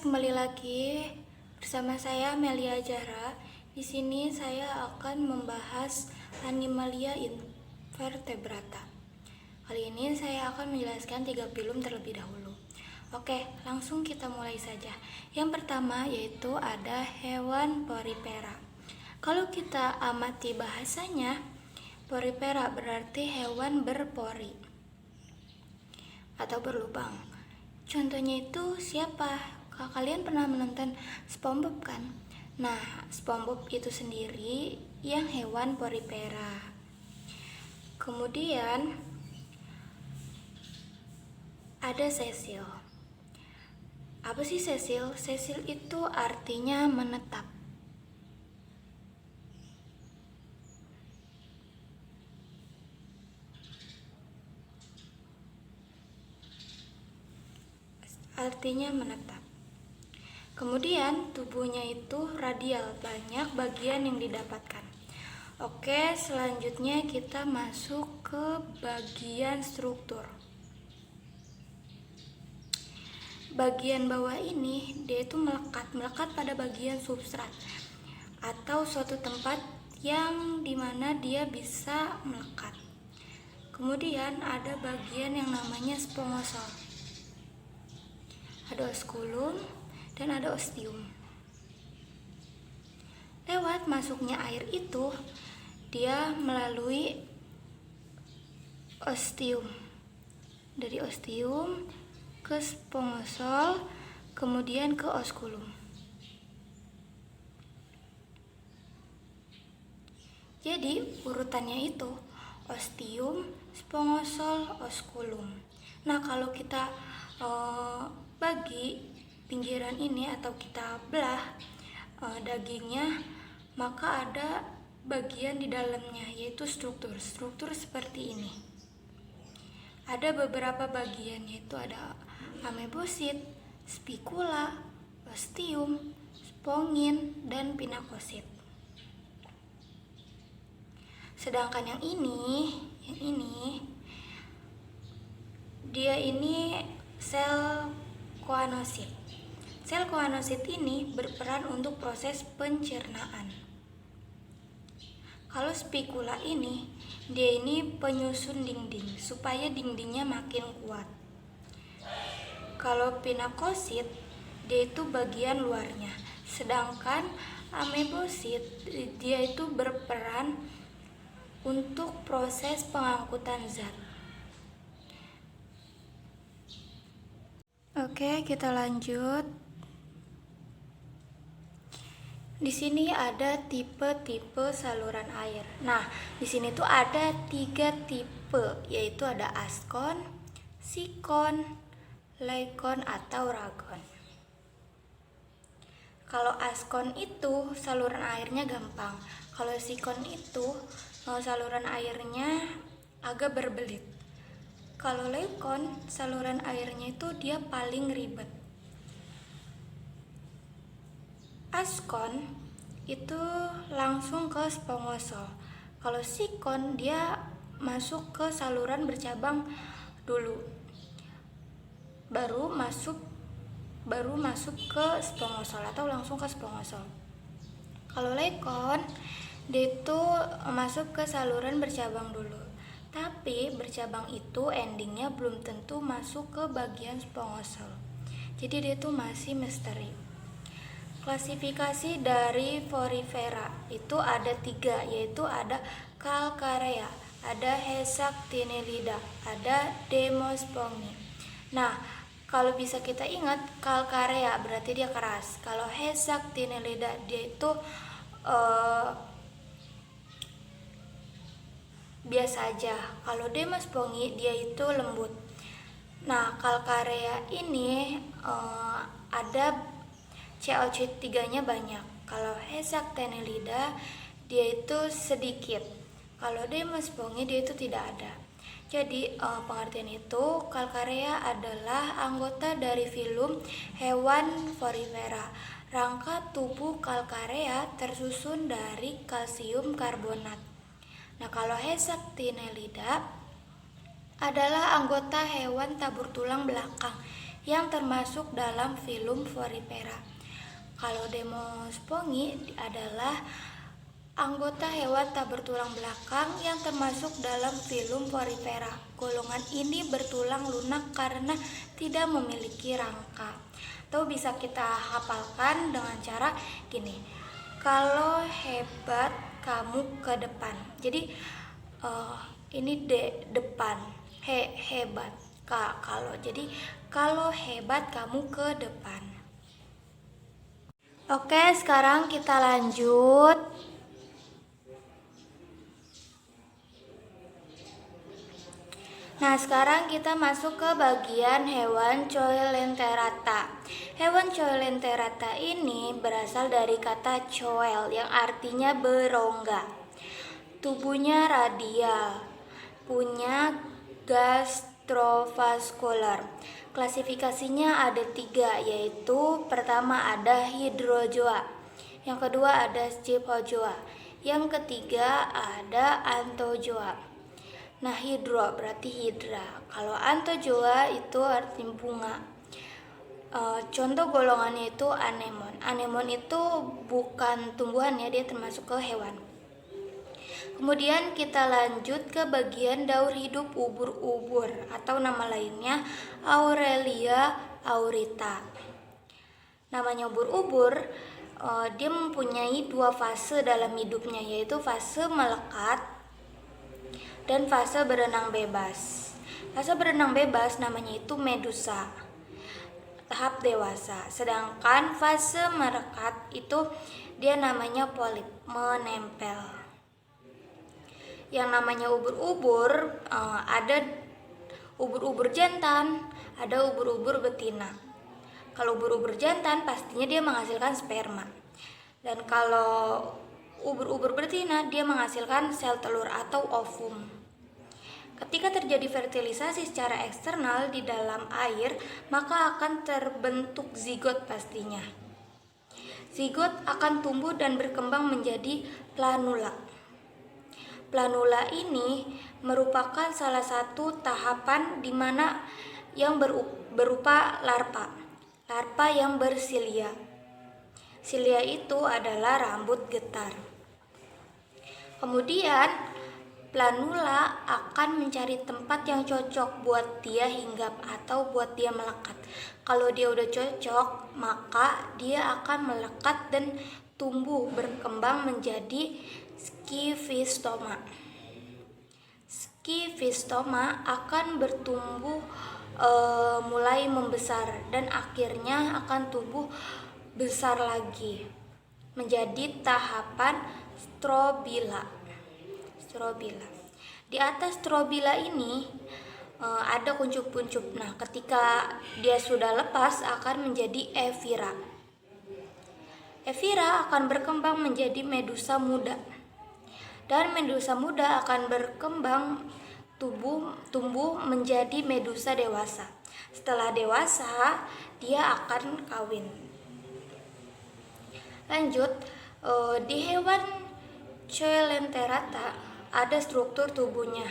kembali lagi bersama saya Melia Jara. Di sini saya akan membahas Animalia Invertebrata. Kali ini saya akan menjelaskan 3 film terlebih dahulu. Oke, langsung kita mulai saja. Yang pertama yaitu ada hewan porifera. Kalau kita amati bahasanya, porifera berarti hewan berpori atau berlubang. Contohnya itu siapa? Kalian pernah menonton SpongeBob kan? Nah, SpongeBob itu sendiri yang hewan porifera. Kemudian ada sesil. Apa sih sesil? Sesil itu artinya menetap. Artinya menetap. Kemudian tubuhnya itu radial, banyak bagian yang didapatkan. Oke, selanjutnya kita masuk ke bagian struktur. Bagian bawah ini dia itu melekat pada bagian substrat atau suatu tempat yang dimana dia bisa melekat. Kemudian ada bagian yang namanya spongosol. Ada osculum dan ada ostium. Lewat masuknya air itu, dia melalui ostium. Dari ostium ke spongosol, kemudian ke osculum. Jadi urutannya itu ostium, spongosol, osculum. Nah, kalau kita bagi pinggiran ini atau kita belah dagingnya, maka ada bagian di dalamnya yaitu struktur seperti ini. Ada beberapa bagian yaitu ada amebosit, spikula, ostium, spongin, dan pinakosit. Sedangkan yang ini dia ini sel koanosit. Sel koanosit ini berperan untuk proses pencernaan. Kalau spikula ini, dia ini penyusun dinding supaya dindingnya makin kuat. Kalau pinakosit, dia itu bagian luarnya. Sedangkan amebosit, dia itu berperan untuk proses pengangkutan zat. Oke, kita lanjut. Di sini ada tipe-tipe saluran air. Nah, di sini tuh ada 3 tipe, yaitu ada askon, sikon, laikon atau ragon. Kalau askon itu saluran airnya gampang. Kalau sikon itu saluran airnya agak berbelit. Kalau laikon, saluran airnya itu dia paling ribet. Askon itu langsung ke spongosol. Kalau sikon dia masuk ke saluran bercabang dulu, baru masuk ke spongosol atau langsung ke spongosol. Kalau laikon dia itu masuk ke saluran bercabang dulu, tapi bercabang itu endingnya belum tentu masuk ke bagian spongosol. Jadi dia itu masih misteri. Klasifikasi dari porifera itu ada 3, yaitu ada calcarea, ada hexactinellida, ada demospongi. Nah, kalau bisa kita ingat, calcarea berarti dia keras. Kalau hexactinellida dia itu biasa aja. Kalau demospongi dia itu lembut. Nah, calcarea ini ada CO3-nya banyak. Kalau hexactinellida dia itu sedikit. Kalau demospongi dia itu tidak ada. Jadi pengertian itu, calcarea adalah anggota dari filum hewan porifera. Rangka tubuh calcarea tersusun dari kalsium karbonat. Nah, kalau hexactinellida adalah anggota hewan tabur tulang belakang yang termasuk dalam filum Porifera. Kalau Demospongi adalah anggota hewan tak bertulang belakang yang termasuk dalam filum Porifera. Golongan ini bertulang lunak karena tidak memiliki rangka. Atau bisa kita hafalkan dengan cara gini. Kalau hebat kamu ke depan. Jadi ini depan. Hebat. Kalau hebat kamu ke depan. Oke, sekarang kita lanjut. Nah, sekarang kita masuk ke bagian hewan Coelenterata. Hewan Coelenterata ini berasal dari kata coel yang artinya berongga. Tubuhnya radial, punya gastrovaskular. Klasifikasinya ada 3, yaitu pertama ada hydrozoa, yang kedua ada scyphozoa, yang ketiga ada anthozoa. Nah, hidro berarti hidra. Kalau anthozoa itu artinya bunga. Contoh golongannya itu anemon. Anemon itu bukan tumbuhan ya, dia termasuk ke hewan. Kemudian kita lanjut ke bagian daur hidup ubur-ubur atau nama lainnya Aurelia aurita. Namanya ubur-ubur, dia mempunyai 2 fase dalam hidupnya, yaitu fase melekat dan fase berenang bebas. Fase berenang bebas namanya itu medusa, tahap dewasa. Sedangkan fase merekat itu dia namanya polip, menempel. Yang namanya ubur-ubur, ada ubur-ubur jantan, ada ubur-ubur betina. Kalau ubur-ubur jantan pastinya dia menghasilkan sperma. Dan kalau ubur-ubur betina dia menghasilkan sel telur atau ovum. Ketika terjadi fertilisasi secara eksternal di dalam air, maka akan terbentuk zigot pastinya. Zigot akan tumbuh dan berkembang menjadi planula. Planula ini merupakan salah satu tahapan di mana yang berupa larva. Larva yang bersilia. Silia itu adalah rambut getar. Kemudian planula akan mencari tempat yang cocok buat dia hinggap atau buat dia melekat. Kalau dia udah cocok, maka dia akan melekat dan tumbuh berkembang menjadi skifistoma. Skifistoma akan bertumbuh mulai membesar dan akhirnya akan tumbuh besar lagi menjadi tahapan strobila. Di atas strobila ini ada kuncup-kuncup. Nah, ketika dia sudah lepas akan menjadi evira. Evira akan berkembang menjadi medusa muda. Dan medusa muda akan berkembang tumbuh menjadi medusa dewasa. Setelah dewasa, dia akan kawin. Lanjut, di hewan Coelenterata ada struktur tubuhnya.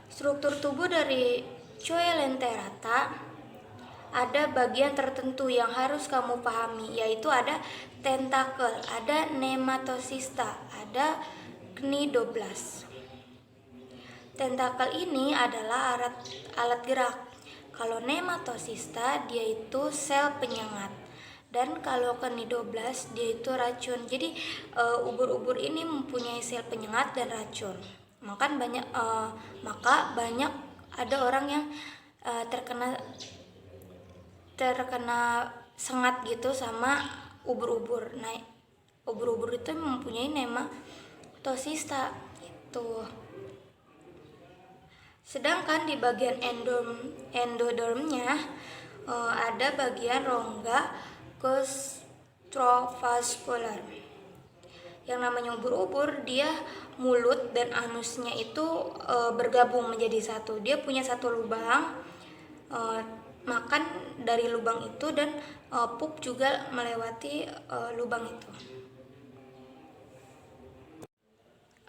Struktur tubuh dari Coelenterata ada bagian tertentu yang harus kamu pahami, yaitu ada tentakel, ada nematosista, ada cnidoblast. Tentakel ini adalah alat gerak. Kalau nematosista dia itu sel penyengat. Dan kalau cnidoblast dia itu racun. Jadi ubur-ubur ini mempunyai sel penyengat dan racun. Maka banyak ada orang yang terkena sengat gitu sama ubur-ubur. Nah, ubur-ubur itu mempunyai nematosista itu. Sedangkan di bagian endodermnya ada bagian rongga gastrovaskular. Yang namanya ubur-ubur, dia mulut dan anusnya itu bergabung menjadi satu. Dia punya satu lubang, makan dari lubang itu, dan pup juga melewati lubang itu.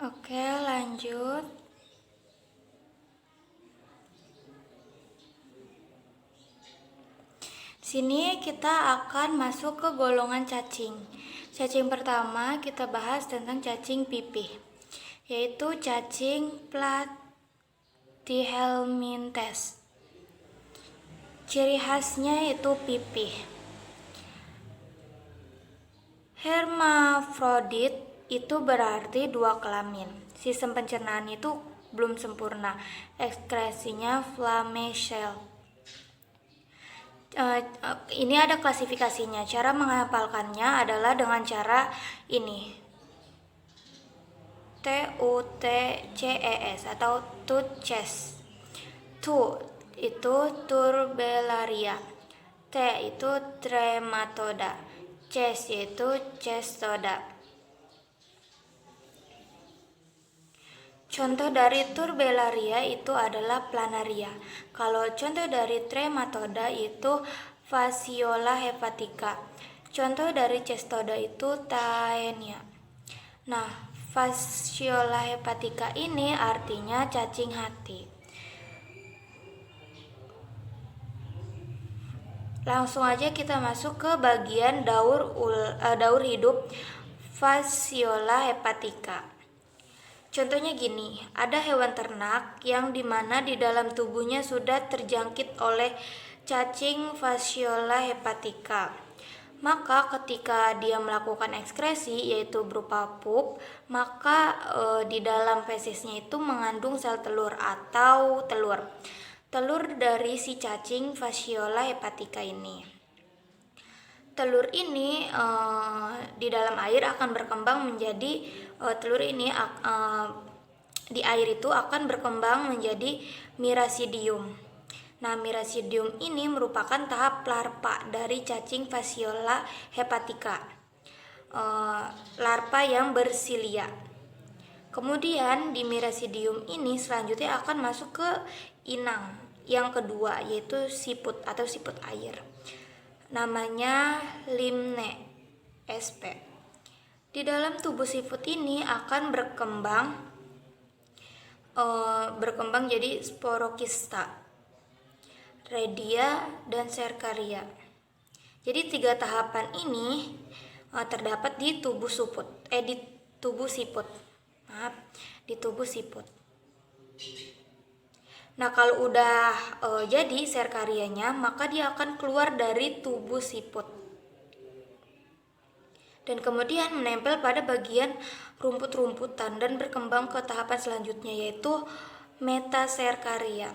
Oke, lanjut. Sini kita akan masuk ke golongan cacing. Cacing pertama kita bahas tentang cacing pipih, yaitu cacing Platyhelminthes. Ciri khasnya itu pipih. Hermafrodit itu berarti dua kelamin. Sistem pencernaan itu belum sempurna. Ekskresinya flamel. Ini ada klasifikasinya. Cara menghafalkannya adalah dengan cara ini. TUTCES atau TUTCES. Tu itu Turbellaria. T itu Trematoda. Ces yaitu Cestoda. Contoh dari Turbellaria itu adalah planaria. Kalau contoh dari Trematoda itu Fasciola hepatica. Contoh dari Cestoda itu Taenia. Nah, Fasciola hepatica ini artinya cacing hati. Langsung aja kita masuk ke bagian daur hidup Fasciola hepatica. Contohnya gini, ada hewan ternak yang dimana di dalam tubuhnya sudah terjangkit oleh cacing Fasciola hepatica. Maka ketika dia melakukan ekskresi yaitu berupa pup, maka di dalam fesesnya itu mengandung sel telur atau telur dari si cacing Fasciola hepatica ini. Telur ini di dalam air akan berkembang menjadi di air itu akan berkembang menjadi Miracidium. Nah, Miracidium ini merupakan tahap larva dari cacing Fasciola hepatica. Larva yang bersilia. Kemudian di Miracidium ini selanjutnya akan masuk ke inang yang kedua, yaitu siput atau siput air. Namanya Limne sp. Di dalam tubuh siput ini akan berkembang jadi Sporokista, Redia, dan Cercaria. Jadi 3 tahapan ini terdapat di tubuh siput. Nah, kalau udah jadi Cercarianya, maka dia akan keluar dari tubuh siput dan kemudian menempel pada bagian rumput-rumputan dan berkembang ke tahapan selanjutnya, yaitu Metacercaria.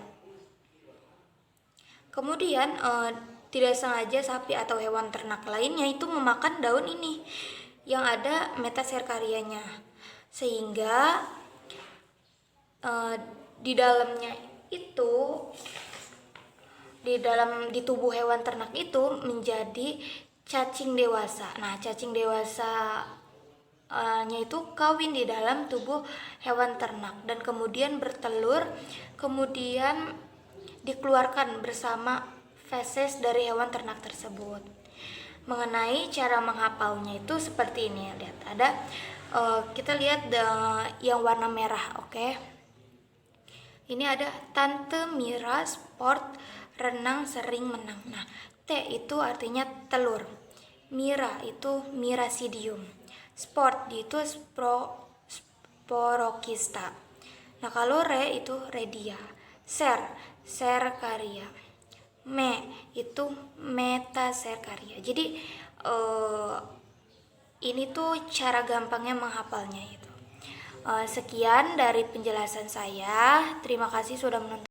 Kemudian tidak sengaja sapi atau hewan ternak lainnya itu memakan daun ini yang ada Metacercarianya, sehingga di dalamnya itu di tubuh hewan ternak itu menjadi cacing dewasa. Nah, cacing dewasa nya itu kawin di dalam tubuh hewan ternak dan kemudian bertelur, kemudian dikeluarkan bersama feses dari hewan ternak tersebut. Mengenai cara menghafalnya itu seperti ini, lihat ada kita lihat yang warna merah, oke. Ini ada Tante Mira sport renang sering menang. Nah, T itu artinya telur. Mira itu Miracidium. Sport itu Sporokista. Nah, kalau Re itu Redia. Cercaria. Me itu Metacercaria. Jadi ini tuh cara gampangnya menghafalnya itu. Sekian dari penjelasan saya. Terima kasih sudah menonton.